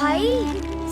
بھائی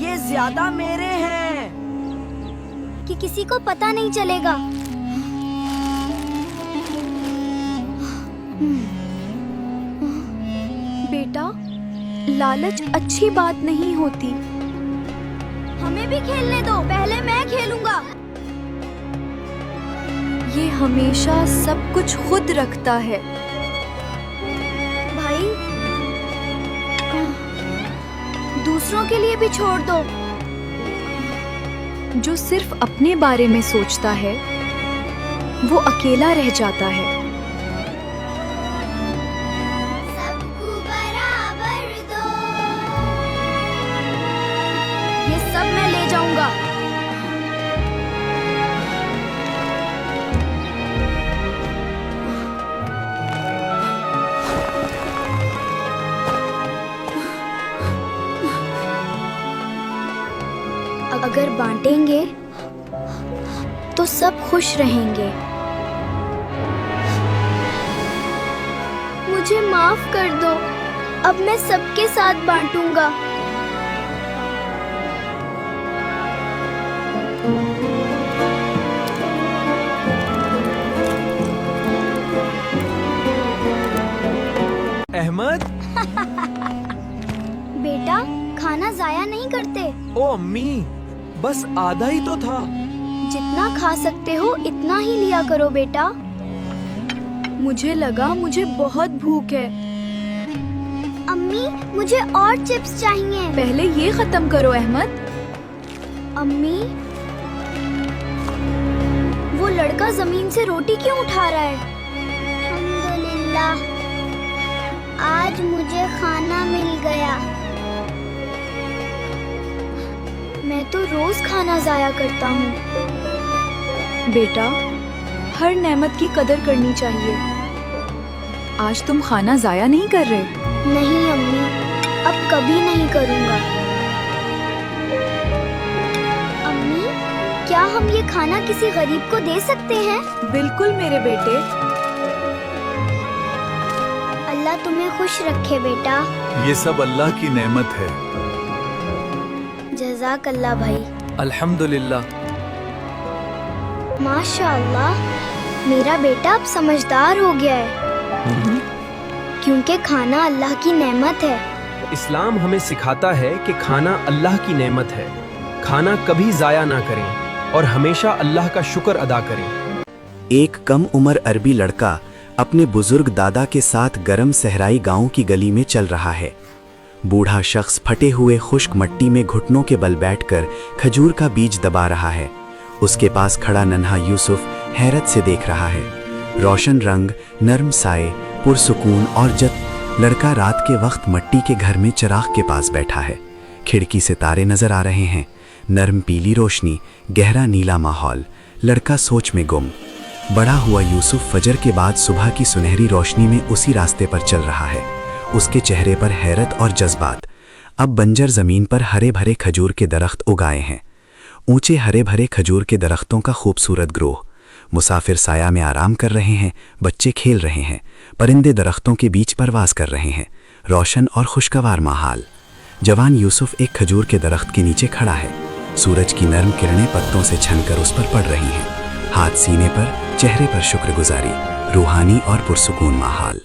یہ زیادہ میرے ہیں۔ کہ کسی کو پتہ نہیں چلے گا۔ بیٹا، لالچ اچھی بات نہیں ہوتی۔ ہمیں بھی کھیلنے دو، پہلے میں کھیلوں گا۔ یہ ہمیشہ سب کچھ خود رکھتا ہے۔ بھائی دوسروں کے لیے بھی چھوڑ دو۔ جو صرف اپنے بارے میں سوچتا ہے وہ اکیلا رہ جاتا ہے۔ سب کو برابر دو۔ یہ سب میں لے جاؤں گا۔ اگر بانٹیں گے تو سب خوش رہیں گے۔ مجھے معاف کر دو، اب میں سب کے ساتھ بانٹوں گا۔ احمد، بیٹا کھانا ضائع نہیں کرتے۔ او امی، بس آدھا ہی تو تھا۔ جتنا کھا سکتے ہو اتنا ہی لیا کرو بیٹا۔ مجھے لگا مجھے بہت بھوک ہے۔ امی مجھے اور چپس چاہیے۔ پہلے یہ ختم کرو احمد۔ امی وہ لڑکا زمین سے روٹی کیوں اٹھا رہا ہے؟ الحمدللہ آج مجھے کھانا مل گیا۔ میں تو روز کھانا ضائع کرتا ہوں۔ بیٹا، ہر نعمت کی قدر کرنی چاہیے۔ آج تم کھانا ضائع نہیں کر رہے؟ نہیں امی، اب کبھی نہیں کروں گا۔ امی کیا ہم یہ کھانا کسی غریب کو دے سکتے ہیں؟ بالکل میرے بیٹے۔ اللہ تمہیں خوش رکھے بیٹا۔ یہ سب اللہ کی نعمت ہے۔ جزاک اللہ بھائی۔ الحمدللہ۔ ماشاء اللہ میرا بیٹا اب سمجھدار ہو گیا ہے، کیونکہ کھانا اللہ کی نعمت ہے۔ اسلام ہمیں سکھاتا ہے کہ کھانا اللہ کی نعمت ہے، کھانا کبھی ضائع نہ کریں اور ہمیشہ اللہ کا شکر ادا کریں۔ ایک کم عمر عربی لڑکا اپنے بزرگ دادا کے ساتھ گرم صحرائی گاؤں کی گلی میں چل رہا ہے۔ بوڑھا شخص پھٹے ہوئے خشک مٹی میں گھٹنوں کے بل بیٹھ کر کھجور کا بیج دبا رہا ہے۔ اس کے پاس کھڑا ننھا یوسف حیرت سے دیکھ رہا ہے۔ روشن رنگ، نرم سائے، پرسکون اور جت۔ لڑکا رات کے وقت مٹی کے گھر میں چراغ کے پاس بیٹھا ہے۔ کھڑکی سے تارے نظر آ رہے ہیں، نرم پیلی روشنی، گہرا نیلا ماحول۔ لڑکا سوچ میں گم۔ بڑا ہوا یوسف فجر کے بعد صبح کی سنہری روشنی میں اسی راستے پر چل رہا ہے۔ اس کے چہرے پر حیرت اور جذبات۔ اب بنجر زمین پر ہرے بھرے کھجور کے درخت اگائے ہیں، اونچے ہرے بھرے کھجور کے درختوں کا خوبصورت گروہ۔ مسافر سایہ میں آرام کر رہے ہیں، بچے کھیل رہے ہیں، پرندے درختوں کے بیچ پرواز کر رہے ہیں۔ روشن اور خوشگوار ماحول۔ جوان یوسف ایک کھجور کے درخت کے نیچے کھڑا ہے۔ سورج کی نرم کرنیں پتوں سے چھن کر اس پر پڑ رہی ہیں۔ ہاتھ سینے پر، چہرے پر شکر گزاری، روحانی اور پرسکون ماحول۔